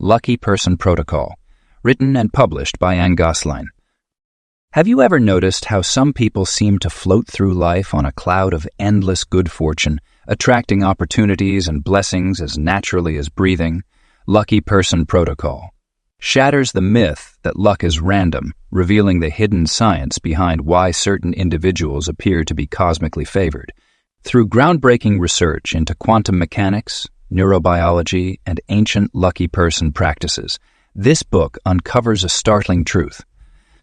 Lucky Person Protocol, written and published by Ngasline. Have you ever noticed how some people seem to float through life on a cloud of endless good fortune, attracting opportunities and blessings as naturally as breathing? Lucky Person Protocol shatters the myth that luck is random, revealing the hidden science behind why certain individuals appear to be cosmically favored. Through groundbreaking research into quantum mechanics, neurobiology, and ancient lucky person practices, this book uncovers a startling truth.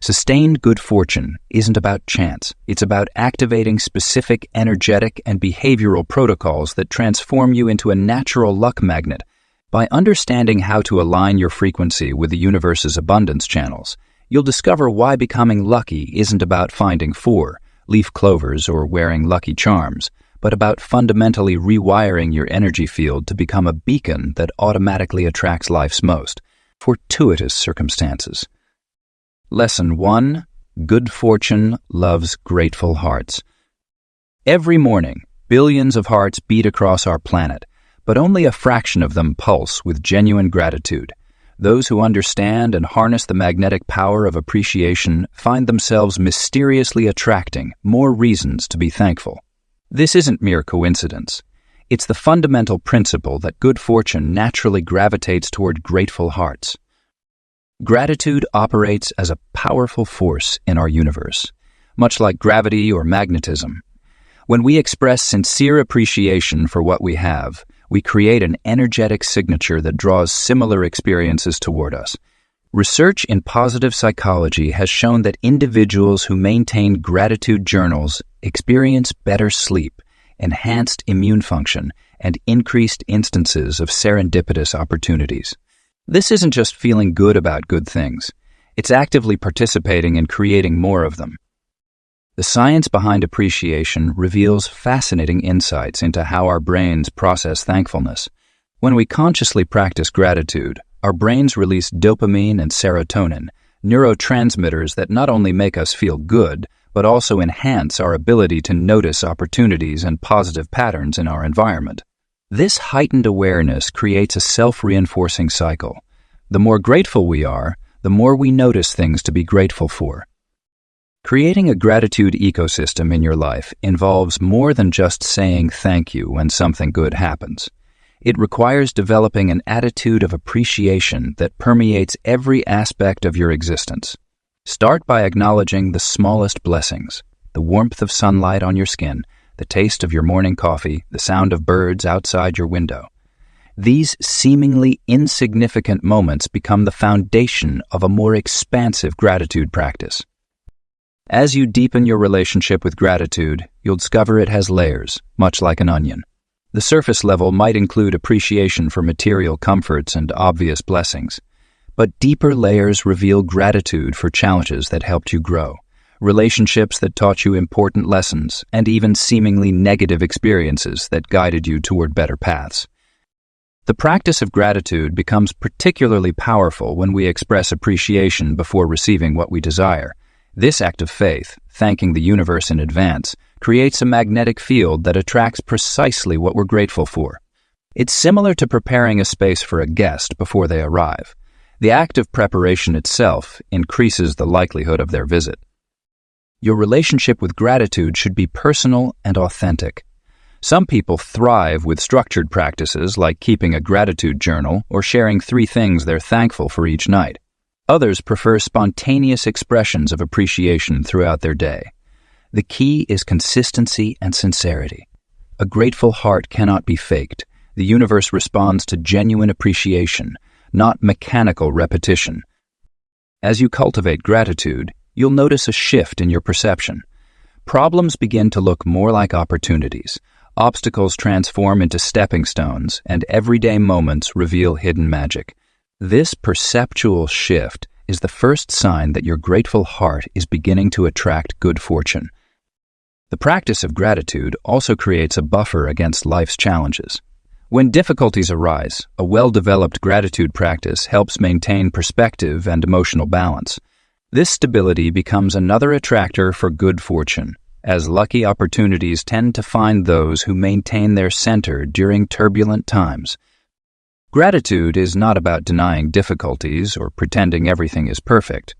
Sustained good fortune isn't about chance. It's about activating specific energetic and behavioral protocols that transform you into a natural luck magnet. By understanding how to align your frequency with the universe's abundance channels, you'll discover why becoming lucky isn't about finding 4-leaf clovers or wearing lucky charms, but about fundamentally rewiring your energy field to become a beacon that automatically attracts life's most fortuitous circumstances. Lesson 1. Good fortune loves grateful hearts. Every morning, billions of hearts beat across our planet, but only a fraction of them pulse with genuine gratitude. Those who understand and harness the magnetic power of appreciation find themselves mysteriously attracting more reasons to be thankful. This isn't mere coincidence. It's the fundamental principle that good fortune naturally gravitates toward grateful hearts. Gratitude operates as a powerful force in our universe, much like gravity or magnetism. When we express sincere appreciation for what we have, we create an energetic signature that draws similar experiences toward us. Research in positive psychology has shown that individuals who maintain gratitude journals experience better sleep, enhanced immune function, and increased instances of serendipitous opportunities. This isn't just feeling good about good things. It's actively participating in creating more of them. The science behind appreciation reveals fascinating insights into how our brains process thankfulness. When we consciously practice gratitude, our brains release dopamine and serotonin, neurotransmitters that not only make us feel good, but also enhance our ability to notice opportunities and positive patterns in our environment. This heightened awareness creates a self-reinforcing cycle. The more grateful we are, the more we notice things to be grateful for. Creating a gratitude ecosystem in your life involves more than just saying thank you when something good happens. It requires developing an attitude of appreciation that permeates every aspect of your existence. Start by acknowledging the smallest blessings, the warmth of sunlight on your skin, the taste of your morning coffee, the sound of birds outside your window. These seemingly insignificant moments become the foundation of a more expansive gratitude practice. As you deepen your relationship with gratitude, you'll discover it has layers, much like an onion. The surface level might include appreciation for material comforts and obvious blessings, but deeper layers reveal gratitude for challenges that helped you grow, relationships that taught you important lessons, and even seemingly negative experiences that guided you toward better paths. The practice of gratitude becomes particularly powerful when we express appreciation before receiving what we desire. This act of faith, thanking the universe in advance, creates a magnetic field that attracts precisely what we're grateful for. It's similar to preparing a space for a guest before they arrive. The act of preparation itself increases the likelihood of their visit. Your relationship with gratitude should be personal and authentic. Some people thrive with structured practices like keeping a gratitude journal or sharing 3 things they're thankful for each night. Others prefer spontaneous expressions of appreciation throughout their day. The key is consistency and sincerity. A grateful heart cannot be faked. The universe responds to genuine appreciation, not mechanical repetition. As you cultivate gratitude, you'll notice a shift in your perception. Problems begin to look more like opportunities. Obstacles transform into stepping stones, and everyday moments reveal hidden magic. This perceptual shift is the first sign that your grateful heart is beginning to attract good fortune. The practice of gratitude also creates a buffer against life's challenges. When difficulties arise, a well-developed gratitude practice helps maintain perspective and emotional balance. This stability becomes another attractor for good fortune, as lucky opportunities tend to find those who maintain their center during turbulent times. Gratitude is not about denying difficulties or pretending everything is perfect.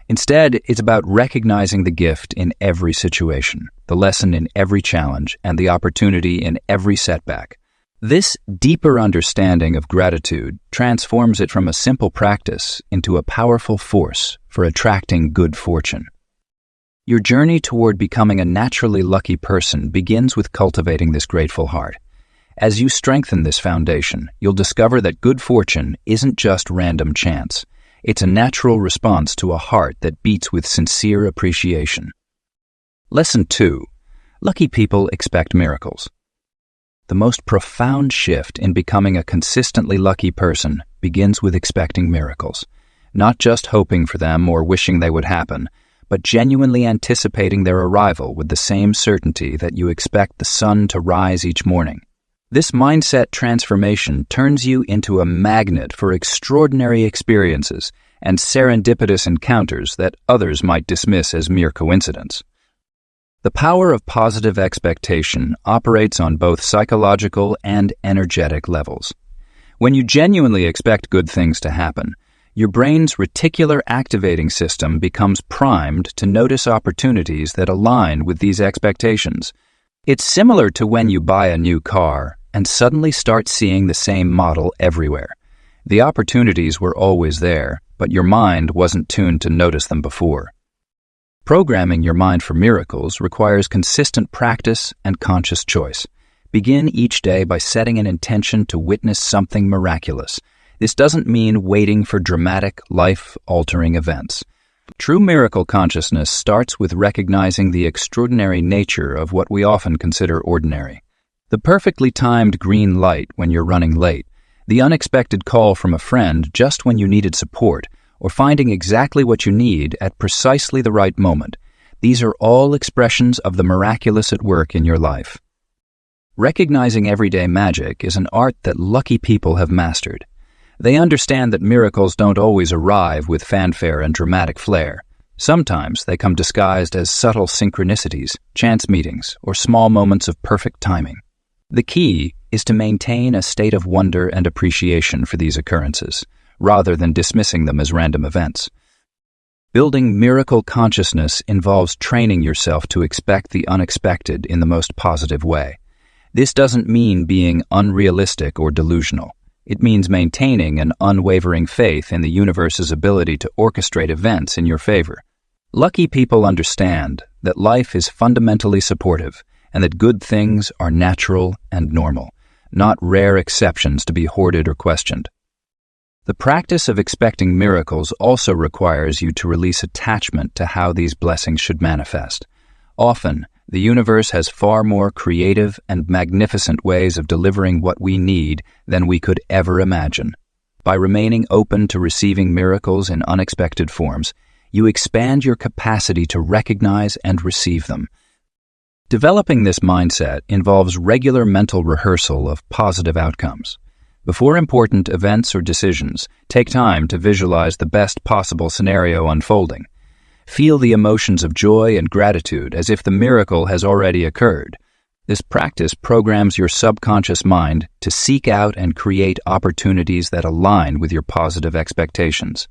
Instead, it's about recognizing the gift in every situation, the lesson in every challenge, and the opportunity in every setback. This deeper understanding of gratitude transforms it from a simple practice into a powerful force for attracting good fortune. Your journey toward becoming a naturally lucky person begins with cultivating this grateful heart. As you strengthen this foundation, you'll discover that good fortune isn't just random chance. It's a natural response to a heart that beats with sincere appreciation. Lesson 2. Lucky people expect miracles. The most profound shift in becoming a consistently lucky person begins with expecting miracles. Not just hoping for them or wishing they would happen, but genuinely anticipating their arrival with the same certainty that you expect the sun to rise each morning. This mindset transformation turns you into a magnet for extraordinary experiences and serendipitous encounters that others might dismiss as mere coincidence. The power of positive expectation operates on both psychological and energetic levels. When you genuinely expect good things to happen, your brain's reticular activating system becomes primed to notice opportunities that align with these expectations. It's similar to when you buy a new car and suddenly start seeing the same model everywhere. The opportunities were always there, but your mind wasn't tuned to notice them before. Programming your mind for miracles requires consistent practice and conscious choice. Begin each day by setting an intention to witness something miraculous. This doesn't mean waiting for dramatic, life-altering events. True miracle consciousness starts with recognizing the extraordinary nature of what we often consider ordinary. The perfectly timed green light when you're running late, the unexpected call from a friend just when you needed support, or finding exactly what you need at precisely the right moment. These are all expressions of the miraculous at work in your life. Recognizing everyday magic is an art that lucky people have mastered. They understand that miracles don't always arrive with fanfare and dramatic flair. Sometimes they come disguised as subtle synchronicities, chance meetings, or small moments of perfect timing. The key is to maintain a state of wonder and appreciation for these occurrences, rather than dismissing them as random events. Building miracle consciousness involves training yourself to expect the unexpected in the most positive way. This doesn't mean being unrealistic or delusional. It means maintaining an unwavering faith in the universe's ability to orchestrate events in your favor. Lucky people understand that life is fundamentally supportive and that good things are natural and normal, not rare exceptions to be hoarded or questioned. The practice of expecting miracles also requires you to release attachment to how these blessings should manifest. Often, the universe has far more creative and magnificent ways of delivering what we need than we could ever imagine. By remaining open to receiving miracles in unexpected forms, you expand your capacity to recognize and receive them. Developing this mindset involves regular mental rehearsal of positive outcomes. Before important events or decisions, take time to visualize the best possible scenario unfolding. Feel the emotions of joy and gratitude as if the miracle has already occurred. This practice programs your subconscious mind to seek out and create opportunities that align with your positive expectations.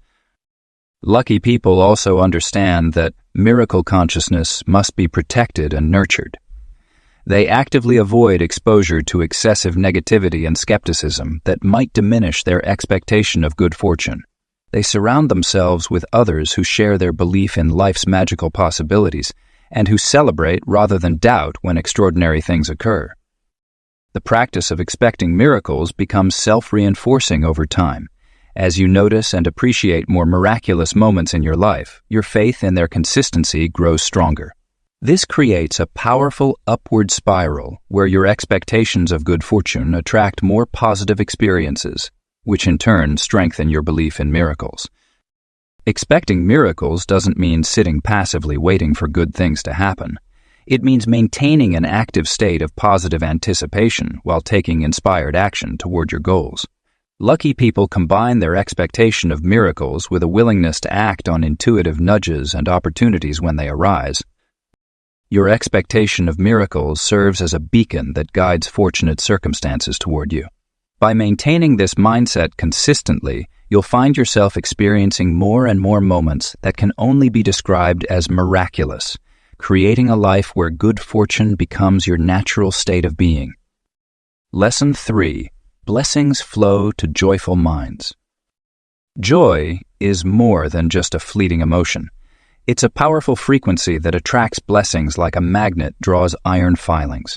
Lucky people also understand that miracle consciousness must be protected and nurtured. They actively avoid exposure to excessive negativity and skepticism that might diminish their expectation of good fortune. They surround themselves with others who share their belief in life's magical possibilities and who celebrate rather than doubt when extraordinary things occur. The practice of expecting miracles becomes self-reinforcing over time. As you notice and appreciate more miraculous moments in your life, your faith in their consistency grows stronger. This creates a powerful upward spiral where your expectations of good fortune attract more positive experiences, which in turn strengthen your belief in miracles. Expecting miracles doesn't mean sitting passively waiting for good things to happen. It means maintaining an active state of positive anticipation while taking inspired action toward your goals. Lucky people combine their expectation of miracles with a willingness to act on intuitive nudges and opportunities when they arise. Your expectation of miracles serves as a beacon that guides fortunate circumstances toward you. By maintaining this mindset consistently, you'll find yourself experiencing more and more moments that can only be described as miraculous, creating a life where good fortune becomes your natural state of being. Lesson 3. Blessings flow to joyful minds. Joy is more than just a fleeting emotion. It's a powerful frequency that attracts blessings like a magnet draws iron filings.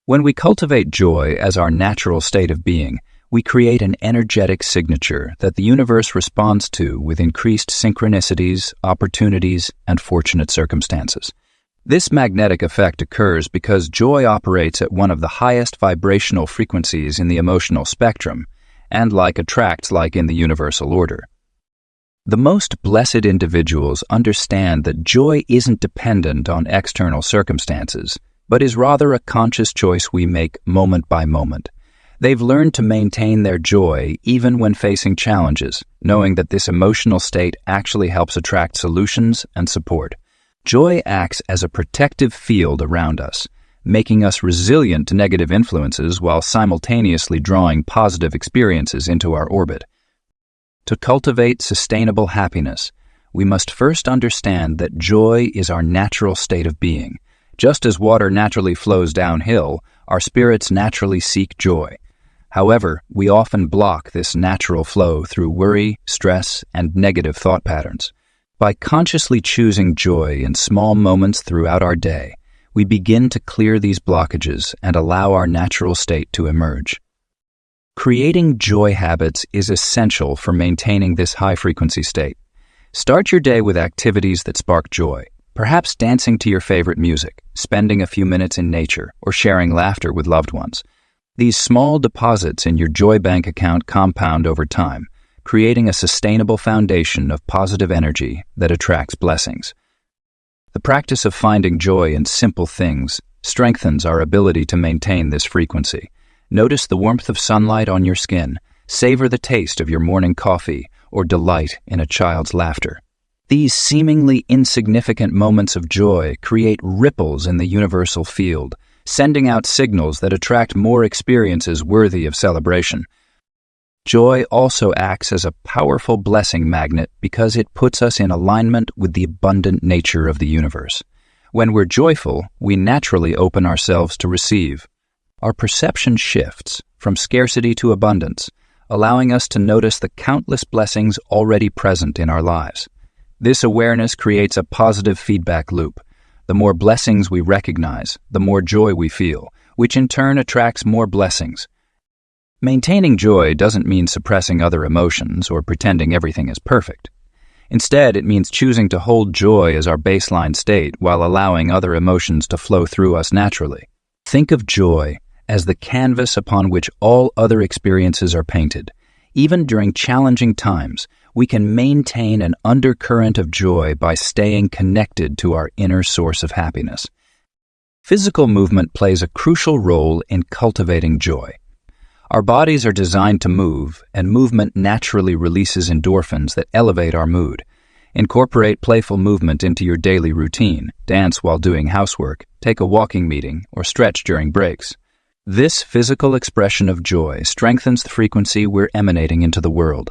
When we cultivate joy as our natural state of being, we create an energetic signature that the universe responds to with increased synchronicities, opportunities, and fortunate circumstances. This magnetic effect occurs because joy operates at one of the highest vibrational frequencies in the emotional spectrum, and attracts in the universal order. The most blessed individuals understand that joy isn't dependent on external circumstances, but is rather a conscious choice we make moment by moment. They've learned to maintain their joy even when facing challenges, knowing that this emotional state actually helps attract solutions and support. Joy acts as a protective field around us, making us resilient to negative influences while simultaneously drawing positive experiences into our orbit. To cultivate sustainable happiness, we must first understand that joy is our natural state of being. Just as water naturally flows downhill, our spirits naturally seek joy. However, we often block this natural flow through worry, stress, and negative thought patterns. By consciously choosing joy in small moments throughout our day, we begin to clear these blockages and allow our natural state to emerge. Creating joy habits is essential for maintaining this high-frequency state. Start your day with activities that spark joy, perhaps dancing to your favorite music, spending a few minutes in nature, or sharing laughter with loved ones. These small deposits in your joy bank account compound over time, creating a sustainable foundation of positive energy that attracts blessings. The practice of finding joy in simple things strengthens our ability to maintain this frequency. Notice the warmth of sunlight on your skin, savor the taste of your morning coffee, or delight in a child's laughter. These seemingly insignificant moments of joy create ripples in the universal field, sending out signals that attract more experiences worthy of celebration. Joy also acts as a powerful blessing magnet because it puts us in alignment with the abundant nature of the universe. When we're joyful, we naturally open ourselves to receive. Our perception shifts from scarcity to abundance, allowing us to notice the countless blessings already present in our lives. This awareness creates a positive feedback loop. The more blessings we recognize, the more joy we feel, which in turn attracts more blessings. Maintaining joy doesn't mean suppressing other emotions or pretending everything is perfect. Instead, it means choosing to hold joy as our baseline state while allowing other emotions to flow through us naturally. Think of joy as the canvas upon which all other experiences are painted. Even during challenging times, we can maintain an undercurrent of joy by staying connected to our inner source of happiness. Physical movement plays a crucial role in cultivating joy. Our bodies are designed to move, and movement naturally releases endorphins that elevate our mood. Incorporate playful movement into your daily routine, dance while doing housework, take a walking meeting, or stretch during breaks. This physical expression of joy strengthens the frequency we're emanating into the world.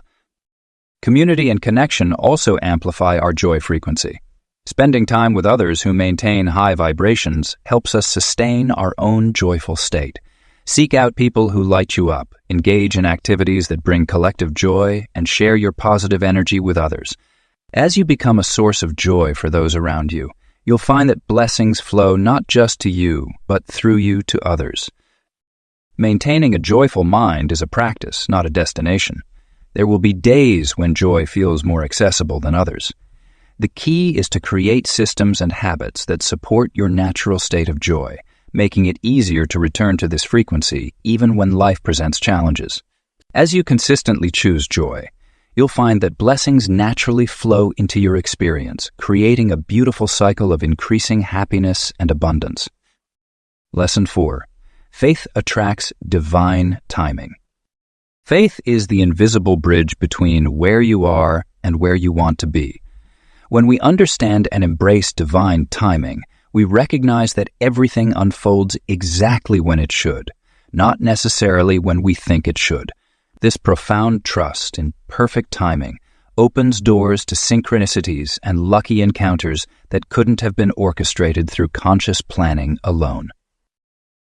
Community and connection also amplify our joy frequency. Spending time with others who maintain high vibrations helps us sustain our own joyful state. Seek out people who light you up, engage in activities that bring collective joy, and share your positive energy with others. As you become a source of joy for those around you, you'll find that blessings flow not just to you, but through you to others. Maintaining a joyful mind is a practice, not a destination. There will be days when joy feels more accessible than others. The key is to create systems and habits that support your natural state of joy, making it easier to return to this frequency even when life presents challenges. As you consistently choose joy, you'll find that blessings naturally flow into your experience, creating a beautiful cycle of increasing happiness and abundance. Lesson 4. Faith attracts divine timing. Faith is the invisible bridge between where you are and where you want to be. When we understand and embrace divine timing, we recognize that everything unfolds exactly when it should, not necessarily when we think it should. This profound trust in perfect timing opens doors to synchronicities and lucky encounters that couldn't have been orchestrated through conscious planning alone.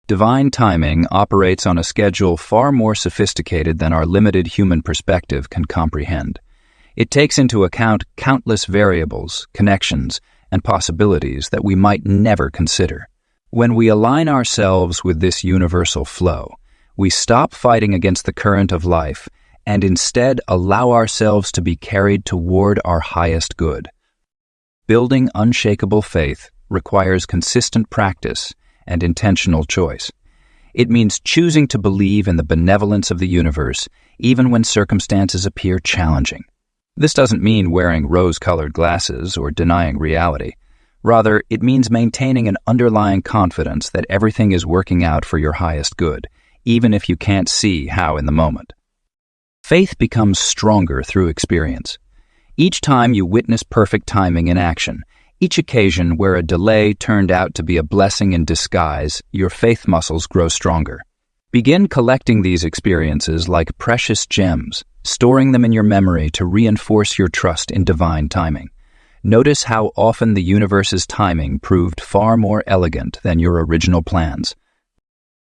Divine timing operates on a schedule far more sophisticated than our limited human perspective can comprehend. It takes into account countless variables, connections, and possibilities that we might never consider. When we align ourselves with this universal flow, we stop fighting against the current of life and instead allow ourselves to be carried toward our highest good. Building unshakable faith requires consistent practice and intentional choice. It means choosing to believe in the benevolence of the universe even when circumstances appear challenging. This doesn't mean wearing rose-colored glasses or denying reality. Rather, it means maintaining an underlying confidence that everything is working out for your highest good, even if you can't see how in the moment. Faith becomes stronger through experience. Each time you witness perfect timing in action, each occasion where a delay turned out to be a blessing in disguise, your faith muscles grow stronger. Begin collecting these experiences like precious gems, storing them in your memory to reinforce your trust in divine timing. Notice how often the universe's timing proved far more elegant than your original plans.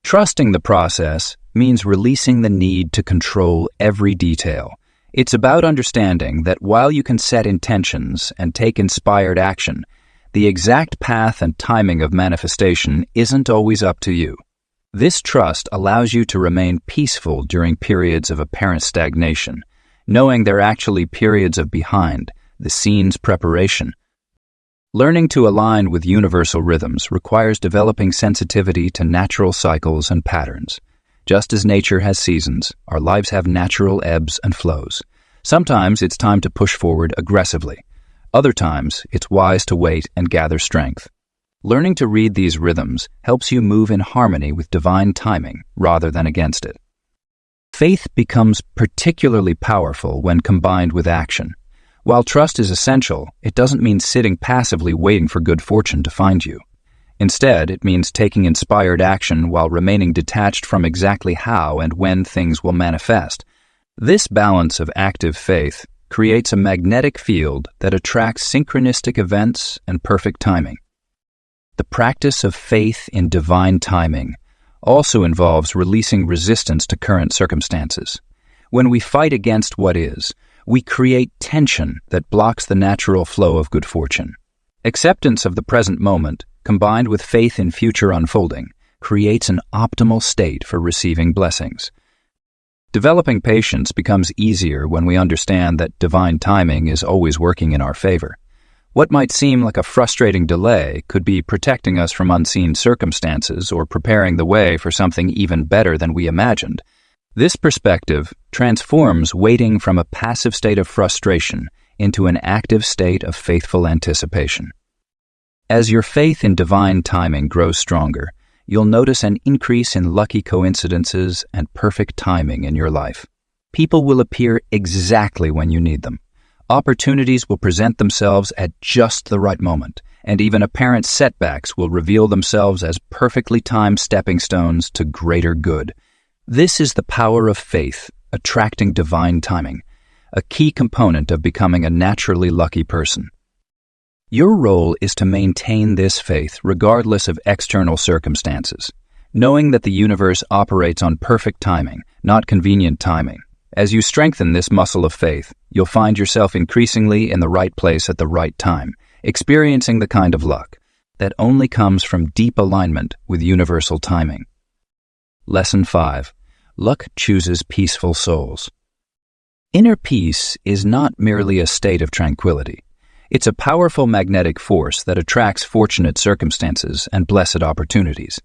Trusting the process means releasing the need to control every detail. It's about understanding that while you can set intentions and take inspired action, the exact path and timing of manifestation isn't always up to you. This trust allows you to remain peaceful during periods of apparent stagnation, knowing they're actually periods of behind the scenes preparation. Learning to align with universal rhythms requires developing sensitivity to natural cycles and patterns. Just as nature has seasons, our lives have natural ebbs and flows. Sometimes it's time to push forward aggressively. Other times, it's wise to wait and gather strength. Learning to read these rhythms helps you move in harmony with divine timing rather than against it. Faith becomes particularly powerful when combined with action. While trust is essential, it doesn't mean sitting passively waiting for good fortune to find you. Instead, it means taking inspired action while remaining detached from exactly how and when things will manifest. This balance of active faith creates a magnetic field that attracts synchronistic events and perfect timing. The practice of faith in divine timing also involves releasing resistance to current circumstances. When we fight against what is, we create tension that blocks the natural flow of good fortune. Acceptance of the present moment, combined with faith in future unfolding, creates an optimal state for receiving blessings. Developing patience becomes easier when we understand that divine timing is always working in our favor. What might seem like a frustrating delay could be protecting us from unseen circumstances or preparing the way for something even better than we imagined. This perspective transforms waiting from a passive state of frustration into an active state of faithful anticipation. As your faith in divine timing grows stronger, you'll notice an increase in lucky coincidences and perfect timing in your life. People will appear exactly when you need them. Opportunities will present themselves at just the right moment, and even apparent setbacks will reveal themselves as perfectly timed stepping stones to greater good. This is the power of faith, attracting divine timing, a key component of becoming a naturally lucky person. Your role is to maintain this faith regardless of external circumstances, knowing that the universe operates on perfect timing, not convenient timing. As you strengthen this muscle of faith, you'll find yourself increasingly in the right place at the right time, experiencing the kind of luck that only comes from deep alignment with universal timing. Lesson 5. Luck chooses peaceful souls. Inner peace is not merely a state of tranquility. It's a powerful magnetic force that attracts fortunate circumstances and blessed opportunities.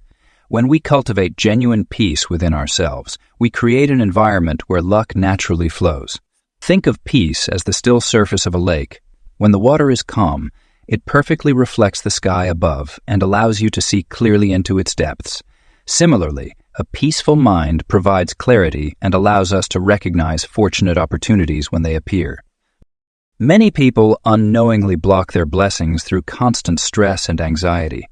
When we cultivate genuine peace within ourselves, we create an environment where luck naturally flows. Think of peace as the still surface of a lake. When the water is calm, it perfectly reflects the sky above and allows you to see clearly into its depths. Similarly, a peaceful mind provides clarity and allows us to recognize fortunate opportunities when they appear. Many people unknowingly block their blessings through constant stress and anxiety.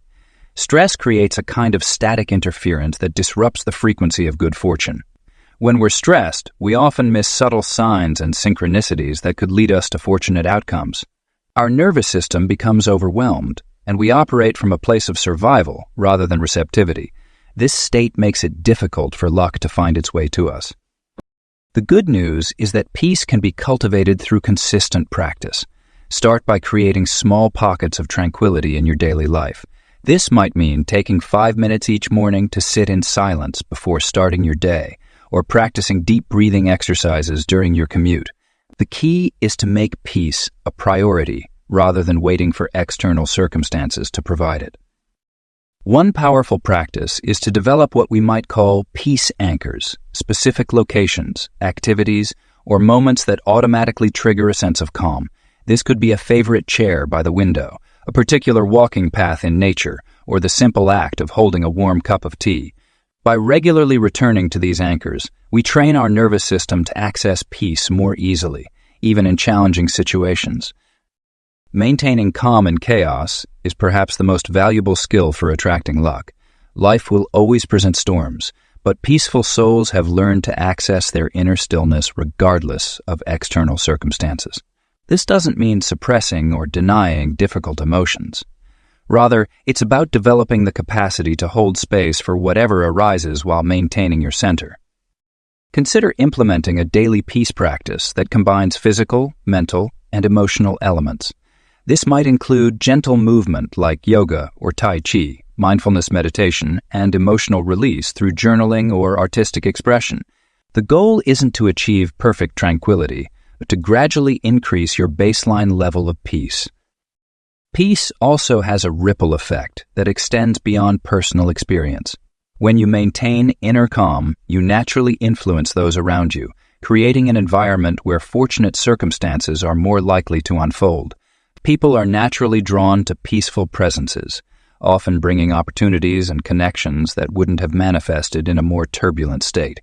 Stress creates a kind of static interference that disrupts the frequency of good fortune. When we're stressed, we often miss subtle signs and synchronicities that could lead us to fortunate outcomes. Our nervous system becomes overwhelmed, and we operate from a place of survival rather than receptivity. This state makes it difficult for luck to find its way to us. The good news is that peace can be cultivated through consistent practice. Start by creating small pockets of tranquility in your daily life. This might mean taking 5 minutes each morning to sit in silence before starting your day, or practicing deep breathing exercises during your commute. The key is to make peace a priority rather than waiting for external circumstances to provide it. One powerful practice is to develop what we might call peace anchors, specific locations, activities, or moments that automatically trigger a sense of calm. This could be a favorite chair by the window, a particular walking path in nature, or the simple act of holding a warm cup of tea. By regularly returning to these anchors, we train our nervous system to access peace more easily, even in challenging situations. Maintaining calm in chaos is perhaps the most valuable skill for attracting luck. Life will always present storms, but peaceful souls have learned to access their inner stillness regardless of external circumstances. This doesn't mean suppressing or denying difficult emotions. Rather, it's about developing the capacity to hold space for whatever arises while maintaining your center. Consider implementing a daily peace practice that combines physical, mental, and emotional elements. This might include gentle movement like yoga or tai chi, mindfulness meditation, and emotional release through journaling or artistic expression. The goal isn't to achieve perfect tranquility, but to gradually increase your baseline level of peace. Peace also has a ripple effect that extends beyond personal experience. When you maintain inner calm, you naturally influence those around you, creating an environment where fortunate circumstances are more likely to unfold. People are naturally drawn to peaceful presences, often bringing opportunities and connections that wouldn't have manifested in a more turbulent state.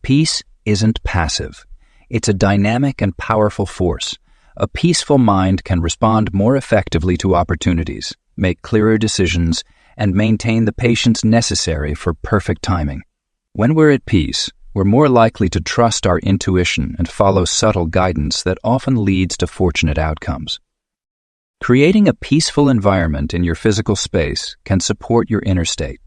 Peace isn't passive. It's a dynamic and powerful force. A peaceful mind can respond more effectively to opportunities, make clearer decisions, and maintain the patience necessary for perfect timing. When we're at peace, we're more likely to trust our intuition and follow subtle guidance that often leads to fortunate outcomes. Creating a peaceful environment in your physical space can support your inner state.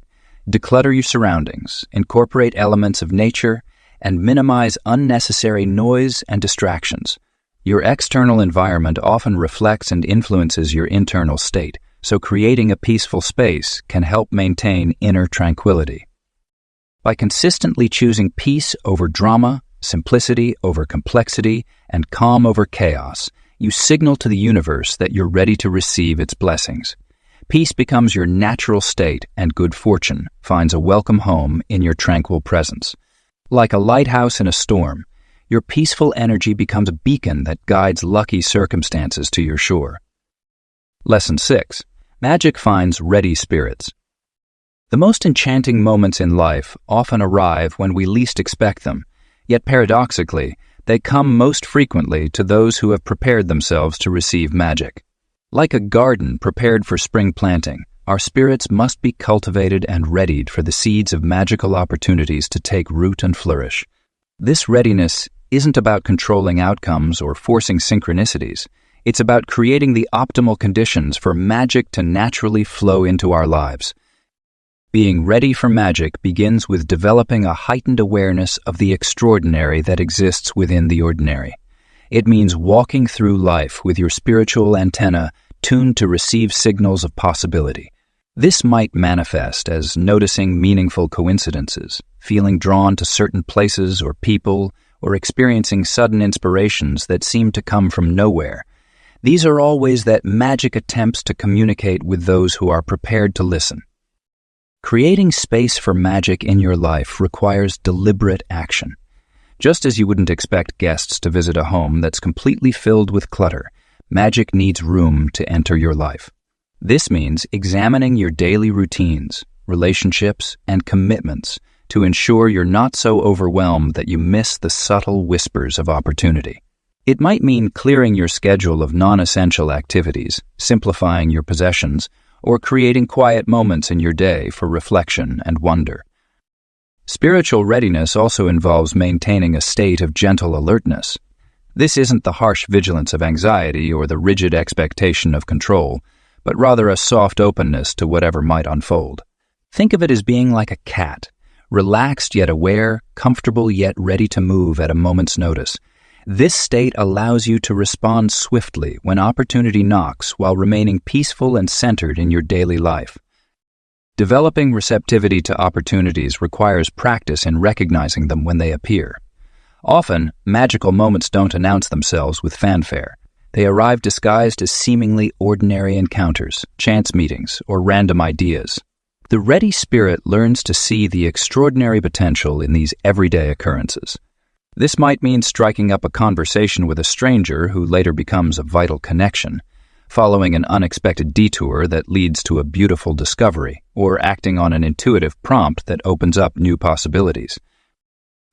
Declutter your surroundings, incorporate elements of nature, and minimize unnecessary noise and distractions. Your external environment often reflects and influences your internal state, so creating a peaceful space can help maintain inner tranquility. By consistently choosing peace over drama, simplicity over complexity, and calm over chaos, you signal to the universe that you're ready to receive its blessings. Peace becomes your natural state, and good fortune finds a welcome home in your tranquil presence. Like a lighthouse in a storm, your peaceful energy becomes a beacon that guides lucky circumstances to your shore. Lesson 6. Magic finds ready spirits. The most enchanting moments in life often arrive when we least expect them, yet paradoxically, they come most frequently to those who have prepared themselves to receive magic. Like a garden prepared for spring planting, our spirits must be cultivated and readied for the seeds of magical opportunities to take root and flourish. This readiness isn't about controlling outcomes or forcing synchronicities. It's about creating the optimal conditions for magic to naturally flow into our lives. Being ready for magic begins with developing a heightened awareness of the extraordinary that exists within the ordinary. It means walking through life with your spiritual antenna tuned to receive signals of possibility. This might manifest as noticing meaningful coincidences, feeling drawn to certain places or people, or experiencing sudden inspirations that seem to come from nowhere. These are all ways that magic attempts to communicate with those who are prepared to listen. Creating space for magic in your life requires deliberate action. Just as you wouldn't expect guests to visit a home that's completely filled with clutter, magic needs room to enter your life. This means examining your daily routines, relationships, and commitments to ensure you're not so overwhelmed that you miss the subtle whispers of opportunity. It might mean clearing your schedule of non-essential activities, simplifying your possessions, or creating quiet moments in your day for reflection and wonder. Spiritual readiness also involves maintaining a state of gentle alertness. This isn't the harsh vigilance of anxiety or the rigid expectation of control, but rather a soft openness to whatever might unfold. Think of it as being like a cat, relaxed yet aware, comfortable yet ready to move at a moment's notice. This state allows you to respond swiftly when opportunity knocks while remaining peaceful and centered in your daily life. Developing receptivity to opportunities requires practice in recognizing them when they appear. Often, magical moments don't announce themselves with fanfare. They arrive disguised as seemingly ordinary encounters, chance meetings, or random ideas. The ready spirit learns to see the extraordinary potential in these everyday occurrences. This might mean striking up a conversation with a stranger who later becomes a vital connection, following an unexpected detour that leads to a beautiful discovery, or acting on an intuitive prompt that opens up new possibilities.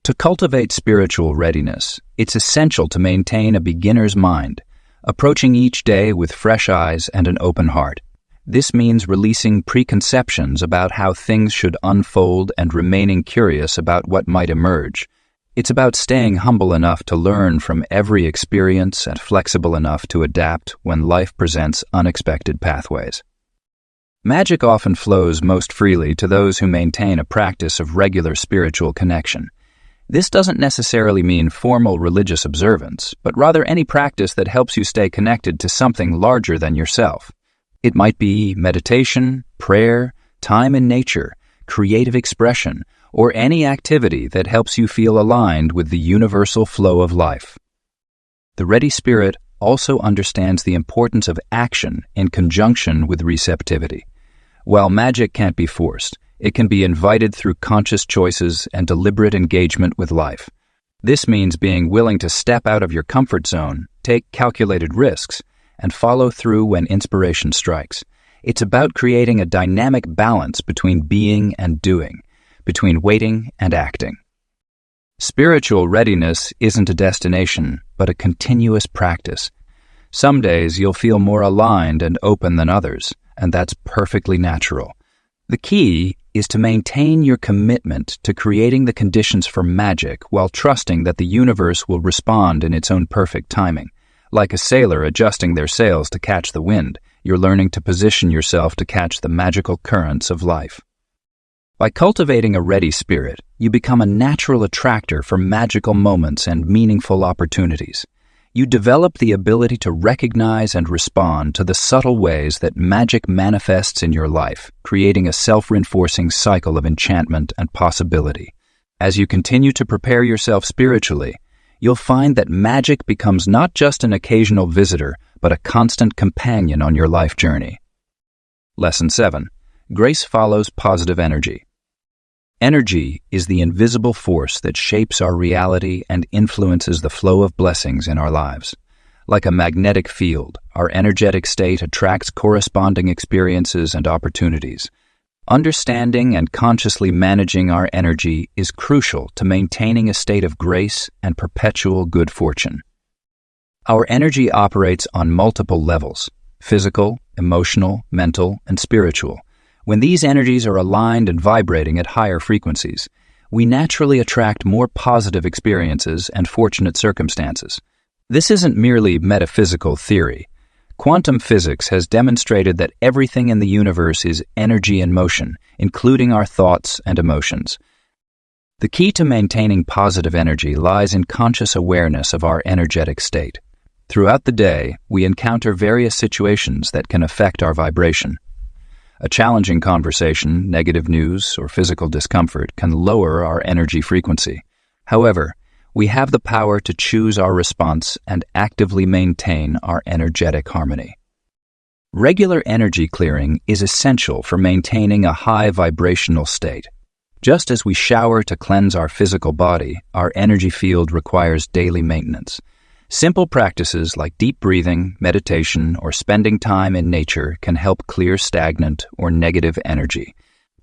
To cultivate spiritual readiness, it's essential to maintain a beginner's mind, approaching each day with fresh eyes and an open heart. This means releasing preconceptions about how things should unfold and remaining curious about what might emerge. It's about staying humble enough to learn from every experience and flexible enough to adapt when life presents unexpected pathways. Magic often flows most freely to those who maintain a practice of regular spiritual connection. This doesn't necessarily mean formal religious observance, but rather any practice that helps you stay connected to something larger than yourself. It might be meditation, prayer, time in nature, creative expression, or any activity that helps you feel aligned with the universal flow of life. The ready spirit also understands the importance of action in conjunction with receptivity. While magic can't be forced, it can be invited through conscious choices and deliberate engagement with life. This means being willing to step out of your comfort zone, take calculated risks, and follow through when inspiration strikes. It's about creating a dynamic balance between being and doing, between waiting and acting. Spiritual readiness isn't a destination, but a continuous practice. Some days you'll feel more aligned and open than others, and that's perfectly natural. The key is to maintain your commitment to creating the conditions for magic while trusting that the universe will respond in its own perfect timing. Like a sailor adjusting their sails to catch the wind, you're learning to position yourself to catch the magical currents of life. By cultivating a ready spirit, you become a natural attractor for magical moments and meaningful opportunities. You develop the ability to recognize and respond to the subtle ways that magic manifests in your life, creating a self-reinforcing cycle of enchantment and possibility. As you continue to prepare yourself spiritually, you'll find that magic becomes not just an occasional visitor, but a constant companion on your life journey. Lesson 7. Grace follows positive energy. Energy is the invisible force that shapes our reality and influences the flow of blessings in our lives. Like a magnetic field, our energetic state attracts corresponding experiences and opportunities. Understanding and consciously managing our energy is crucial to maintaining a state of grace and perpetual good fortune. Our energy operates on multiple levels: physical, emotional, mental, and spiritual. When these energies are aligned and vibrating at higher frequencies, we naturally attract more positive experiences and fortunate circumstances. This isn't merely metaphysical theory. Quantum physics has demonstrated that everything in the universe is energy in motion, including our thoughts and emotions. The key to maintaining positive energy lies in conscious awareness of our energetic state. Throughout the day, we encounter various situations that can affect our vibration. A challenging conversation, negative news, or physical discomfort can lower our energy frequency. However, we have the power to choose our response and actively maintain our energetic harmony. Regular energy clearing is essential for maintaining a high vibrational state. Just as we shower to cleanse our physical body, our energy field requires daily maintenance. Simple practices like deep breathing, meditation, or spending time in nature can help clear stagnant or negative energy.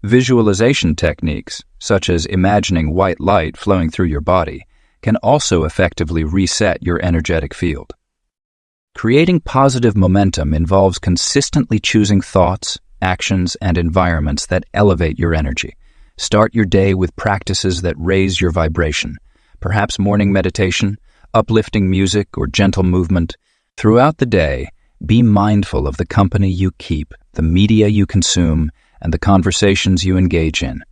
Visualization techniques, such as imagining white light flowing through your body, can also effectively reset your energetic field. Creating positive momentum involves consistently choosing thoughts, actions, and environments that elevate your energy. Start your day with practices that raise your vibration, perhaps morning meditation, uplifting music, or gentle movement. Throughout the day, be mindful of the company you keep, the media you consume, and the conversations you engage in.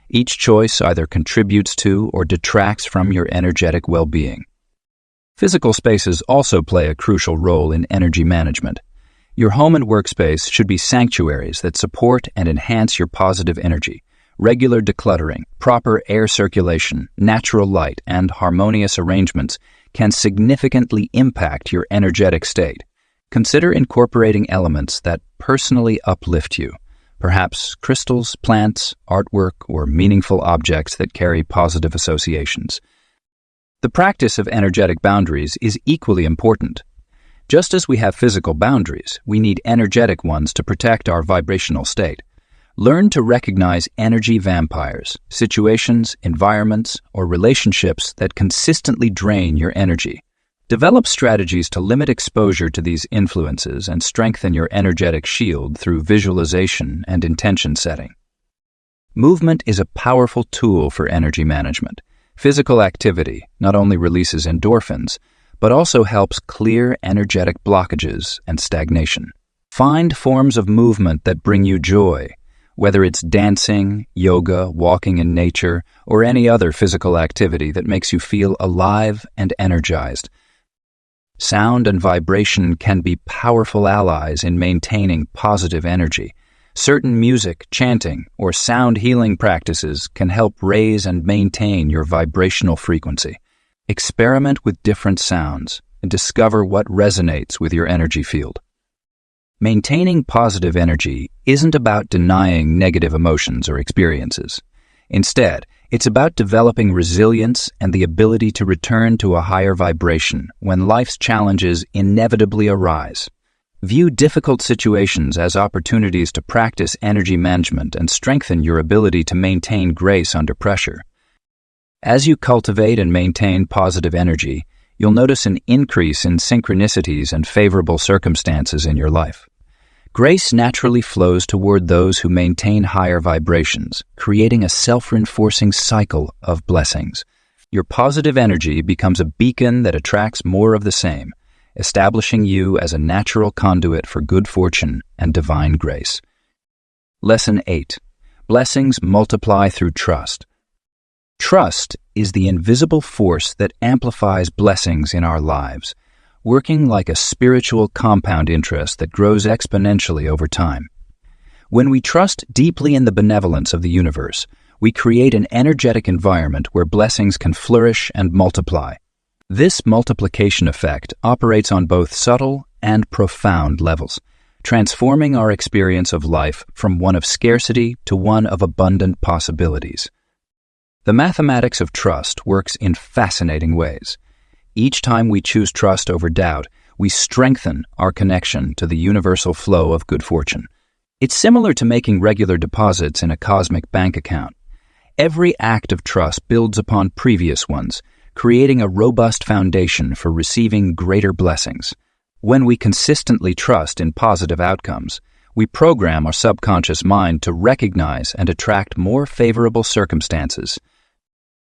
Each choice either contributes to or detracts from your energetic well-being. Physical spaces also play a crucial role in energy management. Your home and workspace should be sanctuaries that support and enhance your positive energy. Regular decluttering, proper air circulation, natural light, and harmonious arrangements can significantly impact your energetic state. Consider incorporating elements that personally uplift you, perhaps crystals, plants, artwork, or meaningful objects that carry positive associations. The practice of energetic boundaries is equally important. Just as we have physical boundaries, we need energetic ones to protect our vibrational state. Learn to recognize energy vampires, situations, environments, or relationships that consistently drain your energy. Develop strategies to limit exposure to these influences and strengthen your energetic shield through visualization and intention setting. Movement is a powerful tool for energy management. Physical activity not only releases endorphins, but also helps clear energetic blockages and stagnation. Find forms of movement that bring you joy, whether it's dancing, yoga, walking in nature, or any other physical activity that makes you feel alive and energized. Sound and vibration can be powerful allies in maintaining positive energy. Certain music, chanting, or sound healing practices can help raise and maintain your vibrational frequency. Experiment with different sounds and discover what resonates with your energy field. Maintaining positive energy isn't about denying negative emotions or experiences. Instead, it's about developing resilience and the ability to return to a higher vibration when life's challenges inevitably arise. View difficult situations as opportunities to practice energy management and strengthen your ability to maintain grace under pressure. As you cultivate and maintain positive energy, you'll notice an increase in synchronicities and favorable circumstances in your life. Grace naturally flows toward those who maintain higher vibrations, creating a self-reinforcing cycle of blessings. Your positive energy becomes a beacon that attracts more of the same, establishing you as a natural conduit for good fortune and divine grace. Lesson 8. Blessings multiply through trust. Trust is the invisible force that amplifies blessings in our lives, working like a spiritual compound interest that grows exponentially over time. When we trust deeply in the benevolence of the universe, we create an energetic environment where blessings can flourish and multiply. This multiplication effect operates on both subtle and profound levels, transforming our experience of life from one of scarcity to one of abundant possibilities. The mathematics of trust works in fascinating ways. Each time we choose trust over doubt, we strengthen our connection to the universal flow of good fortune. It's similar to making regular deposits in a cosmic bank account. Every act of trust builds upon previous ones, creating a robust foundation for receiving greater blessings. When we consistently trust in positive outcomes, we program our subconscious mind to recognize and attract more favorable circumstances.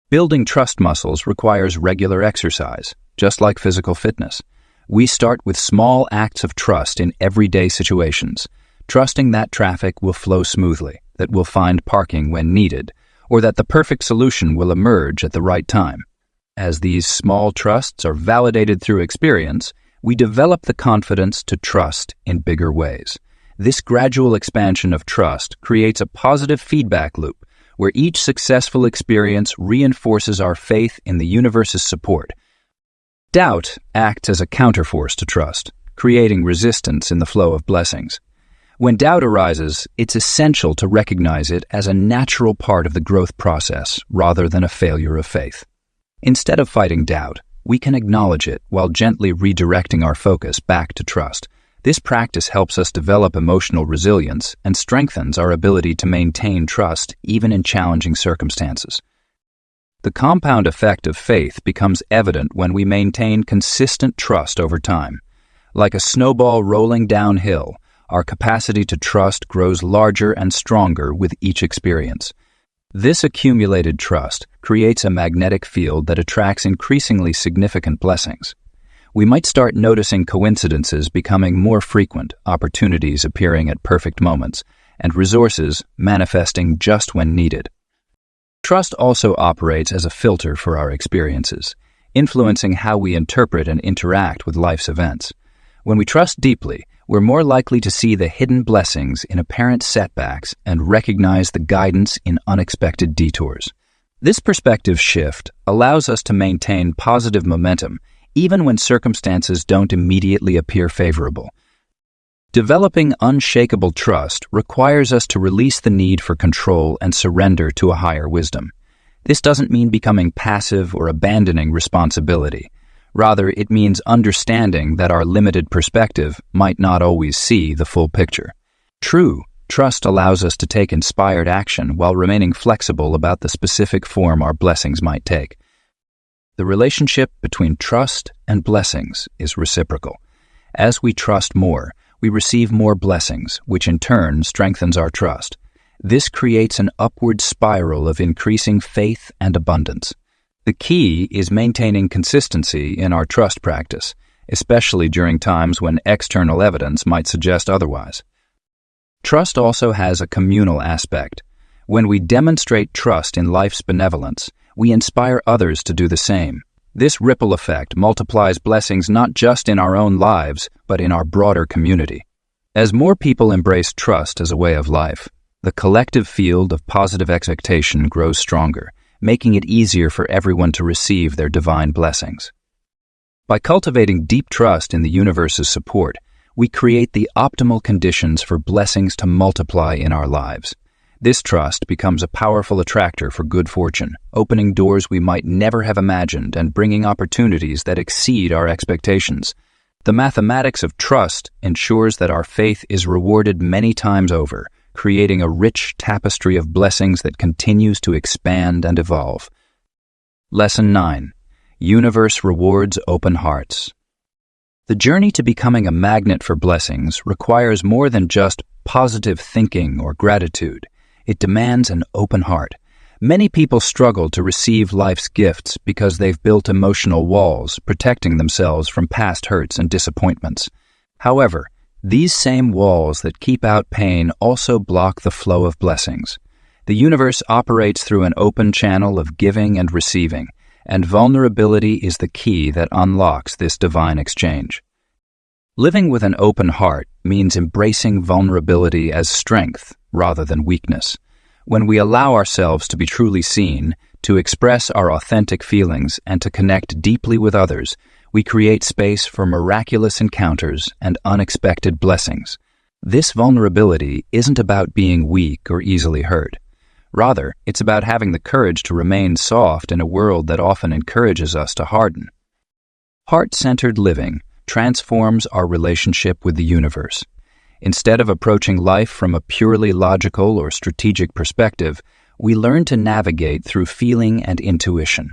Building trust muscles requires regular exercise, just like physical fitness. We start with small acts of trust in everyday situations, trusting that traffic will flow smoothly, that we'll find parking when needed, or that the perfect solution will emerge at the right time. As these small trusts are validated through experience, we develop the confidence to trust in bigger ways. This gradual expansion of trust creates a positive feedback loop, where each successful experience reinforces our faith in the universe's support. Doubt acts as a counterforce to trust, creating resistance in the flow of blessings. When doubt arises, it's essential to recognize it as a natural part of the growth process rather than a failure of faith. Instead of fighting doubt, we can acknowledge it while gently redirecting our focus back to trust. This practice helps us develop emotional resilience and strengthens our ability to maintain trust even in challenging circumstances. The compound effect of faith becomes evident when we maintain consistent trust over time. Like a snowball rolling downhill, our capacity to trust grows larger and stronger with each experience. This accumulated trust creates a magnetic field that attracts increasingly significant blessings. We might start noticing coincidences becoming more frequent, opportunities appearing at perfect moments, and resources manifesting just when needed. Trust also operates as a filter for our experiences, influencing how we interpret and interact with life's events. When we trust deeply, we're more likely to see the hidden blessings in apparent setbacks and recognize the guidance in unexpected detours. This perspective shift allows us to maintain positive momentum even when circumstances don't immediately appear favorable. Developing unshakable trust requires us to release the need for control and surrender to a higher wisdom. This doesn't mean becoming passive or abandoning responsibility. Rather, it means understanding that our limited perspective might not always see the full picture. True trust allows us to take inspired action while remaining flexible about the specific form our blessings might take. The relationship between trust and blessings is reciprocal. As we trust more, we receive more blessings, which in turn strengthens our trust. This creates an upward spiral of increasing faith and abundance. The key is maintaining consistency in our trust practice, especially during times when external evidence might suggest otherwise. Trust also has a communal aspect. When we demonstrate trust in life's benevolence, we inspire others to do the same. This ripple effect multiplies blessings not just in our own lives, but in our broader community. As more people embrace trust as a way of life, the collective field of positive expectation grows stronger, making it easier for everyone to receive their divine blessings. By cultivating deep trust in the universe's support, we create the optimal conditions for blessings to multiply in our lives. This trust becomes a powerful attractor for good fortune, opening doors we might never have imagined and bringing opportunities that exceed our expectations. The mathematics of trust ensures that our faith is rewarded many times over, creating a rich tapestry of blessings that continues to expand and evolve. Lesson 9. Universe rewards open hearts. The journey to becoming a magnet for blessings requires more than just positive thinking or gratitude. It demands an open heart. Many people struggle to receive life's gifts because they've built emotional walls, protecting themselves from past hurts and disappointments. However, these same walls that keep out pain also block the flow of blessings. The universe operates through an open channel of giving and receiving, and vulnerability is the key that unlocks this divine exchange. Living with an open heart means embracing vulnerability as strength rather than weakness. When we allow ourselves to be truly seen, to express our authentic feelings, and to connect deeply with others, we create space for miraculous encounters and unexpected blessings. This vulnerability isn't about being weak or easily hurt. Rather, it's about having the courage to remain soft in a world that often encourages us to harden. Heart-centered living transforms our relationship with the universe. Instead of approaching life from a purely logical or strategic perspective, we learn to navigate through feeling and intuition.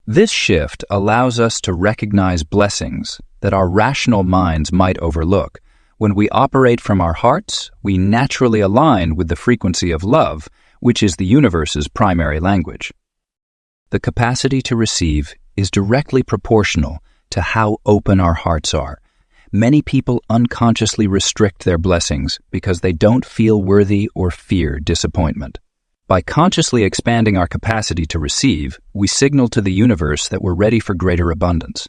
This shift allows us to recognize blessings that our rational minds might overlook. When we operate from our hearts, we naturally align with the frequency of love, which is the universe's primary language. The capacity to receive is directly proportional to how open our hearts are. Many people unconsciously restrict their blessings because they don't feel worthy or fear disappointment. By consciously expanding our capacity to receive, we signal to the universe that we're ready for greater abundance.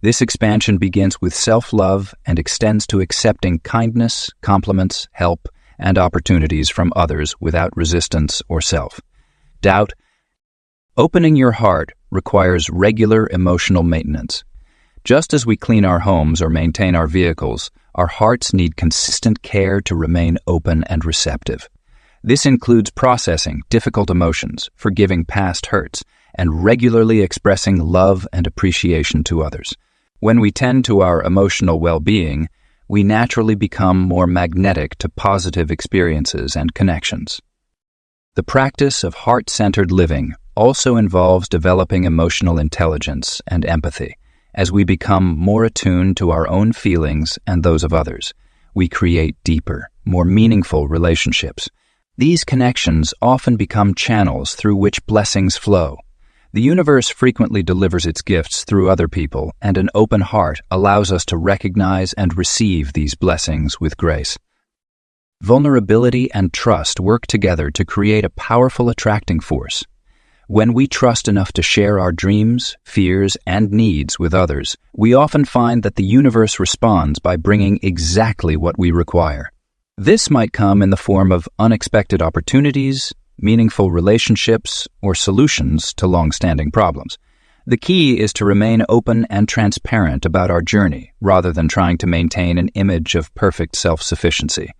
This expansion begins with self-love and extends to accepting kindness, compliments, help, and opportunities from others without resistance or self-doubt. Opening your heart requires regular emotional maintenance. Just as we clean our homes or maintain our vehicles, our hearts need consistent care to remain open and receptive. This includes processing difficult emotions, forgiving past hurts, and regularly expressing love and appreciation to others. When we tend to our emotional well-being, we naturally become more magnetic to positive experiences and connections. The practice of heart-centered living also involves developing emotional intelligence and empathy. As we become more attuned to our own feelings and those of others, we create deeper, more meaningful relationships. These connections often become channels through which blessings flow. The universe frequently delivers its gifts through other people, and an open heart allows us to recognize and receive these blessings with grace. Vulnerability and trust work together to create a powerful attracting force. When we trust enough to share our dreams, fears, and needs with others, we often find that the universe responds by bringing exactly what we require. This might come in the form of unexpected opportunities, meaningful relationships, or solutions to long-standing problems. The key is to remain open and transparent about our journey, rather than trying to maintain an image of perfect self-sufficiency.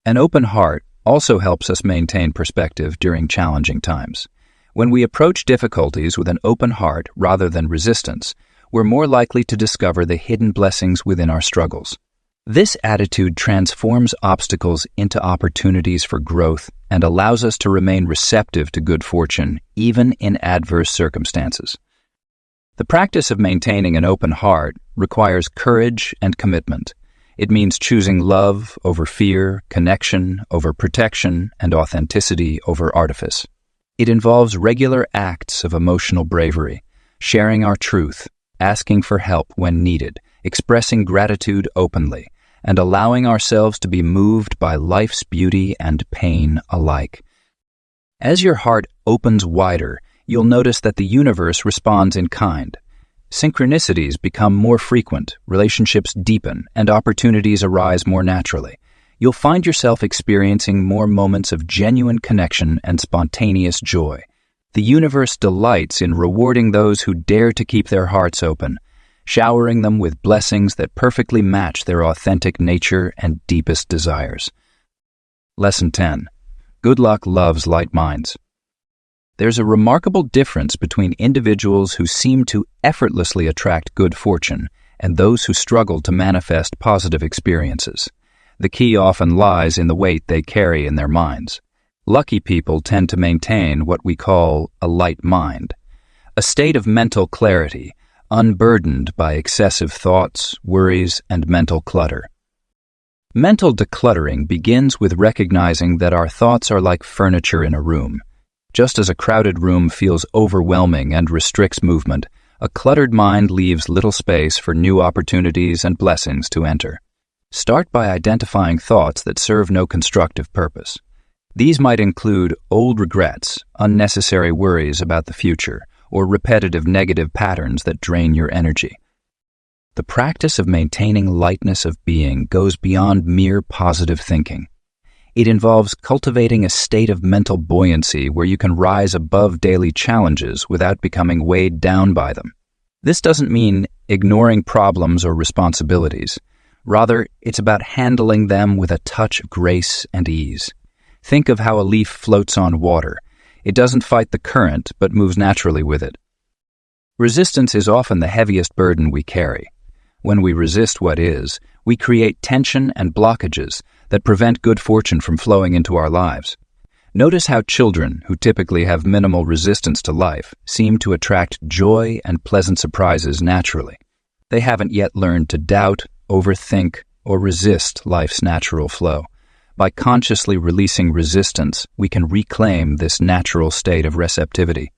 An open heart also helps us maintain perspective during challenging times. When we approach difficulties with an open heart rather than resistance, we're more likely to discover the hidden blessings within our struggles. This attitude transforms obstacles into opportunities for growth and allows us to remain receptive to good fortune, even in adverse circumstances. The practice of maintaining an open heart requires courage and commitment. It means choosing love over fear, connection over protection, and authenticity over artifice. It involves regular acts of emotional bravery, sharing our truth, asking for help when needed, expressing gratitude openly, and allowing ourselves to be moved by life's beauty and pain alike. As your heart opens wider, you'll notice that the universe responds in kind. Synchronicities become more frequent, relationships deepen, and opportunities arise more naturally. You'll find yourself experiencing more moments of genuine connection and spontaneous joy. The universe delights in rewarding those who dare to keep their hearts open, showering them with blessings that perfectly match their authentic nature and deepest desires. Lesson 10. Good luck loves light minds. There's a remarkable difference between individuals who seem to effortlessly attract good fortune and those who struggle to manifest positive experiences. The key often lies in the weight they carry in their minds. Lucky people tend to maintain what we call a light mind, a state of mental clarity, unburdened by excessive thoughts, worries, and mental clutter. Mental decluttering begins with recognizing that our thoughts are like furniture in a room. Just as a crowded room feels overwhelming and restricts movement, a cluttered mind leaves little space for new opportunities and blessings to enter. Start by identifying thoughts that serve no constructive purpose. These might include old regrets, unnecessary worries about the future, or repetitive negative patterns that drain your energy. The practice of maintaining lightness of being goes beyond mere positive thinking. It involves cultivating a state of mental buoyancy where you can rise above daily challenges without becoming weighed down by them. This doesn't mean ignoring problems or responsibilities. Rather, it's about handling them with a touch of grace and ease. Think of how a leaf floats on water. It doesn't fight the current, but moves naturally with it. Resistance is often the heaviest burden we carry. When we resist what is, we create tension and blockages that prevent good fortune from flowing into our lives. Notice how children, who typically have minimal resistance to life, seem to attract joy and pleasant surprises naturally. They haven't yet learned to doubt, overthink, or resist life's natural flow. By consciously releasing resistance, we can reclaim this natural state of receptivity.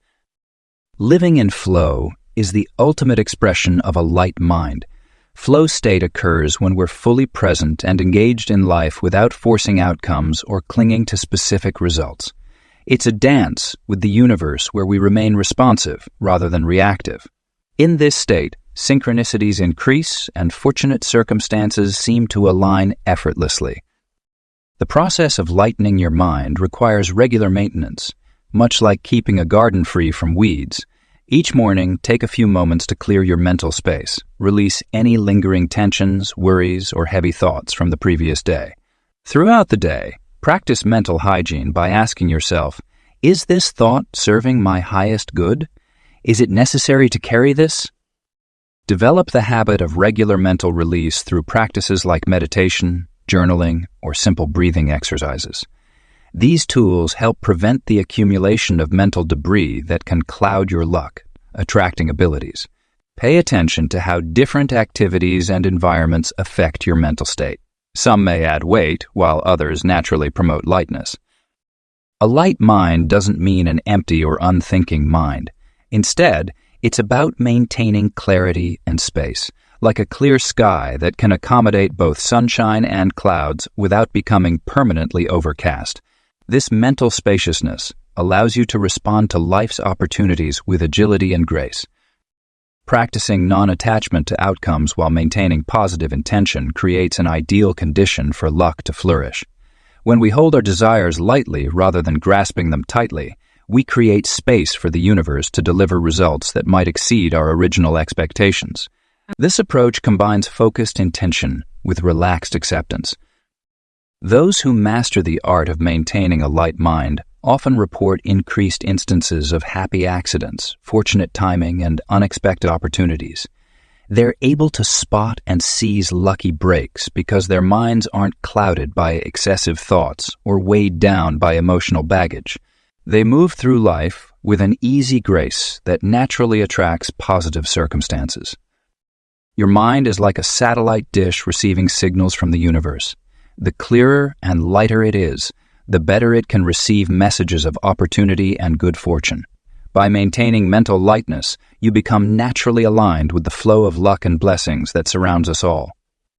Living in flow is the ultimate expression of a light mind. Flow state occurs when we're fully present and engaged in life without forcing outcomes or clinging to specific results. It's a dance with the universe where we remain responsive rather than reactive. In this state, synchronicities increase and fortunate circumstances seem to align effortlessly. The process of lightening your mind requires regular maintenance, much like keeping a garden free from weeds. Each morning, take a few moments to clear your mental space. Release any lingering tensions, worries, or heavy thoughts from the previous day. Throughout the day, practice mental hygiene by asking yourself, is this thought serving my highest good? Is it necessary to carry this? Develop the habit of regular mental release through practices like meditation, journaling, or simple breathing exercises. These tools help prevent the accumulation of mental debris that can cloud your luck, attracting abilities. Pay attention to how different activities and environments affect your mental state. Some may add weight, while others naturally promote lightness. A light mind doesn't mean an empty or unthinking mind. Instead, it's about maintaining clarity and space, like a clear sky that can accommodate both sunshine and clouds without becoming permanently overcast. This mental spaciousness allows you to respond to life's opportunities with agility and grace. Practicing non-attachment to outcomes while maintaining positive intention creates an ideal condition for luck to flourish. When we hold our desires lightly rather than grasping them tightly, we create space for the universe to deliver results that might exceed our original expectations. This approach combines focused intention with relaxed acceptance. Those who master the art of maintaining a light mind often report increased instances of happy accidents, fortunate timing, and unexpected opportunities. They're able to spot and seize lucky breaks because their minds aren't clouded by excessive thoughts or weighed down by emotional baggage. They move through life with an easy grace that naturally attracts positive circumstances. Your mind is like a satellite dish receiving signals from the universe. The clearer and lighter it is, the better it can receive messages of opportunity and good fortune. By maintaining mental lightness, you become naturally aligned with the flow of luck and blessings that surrounds us all.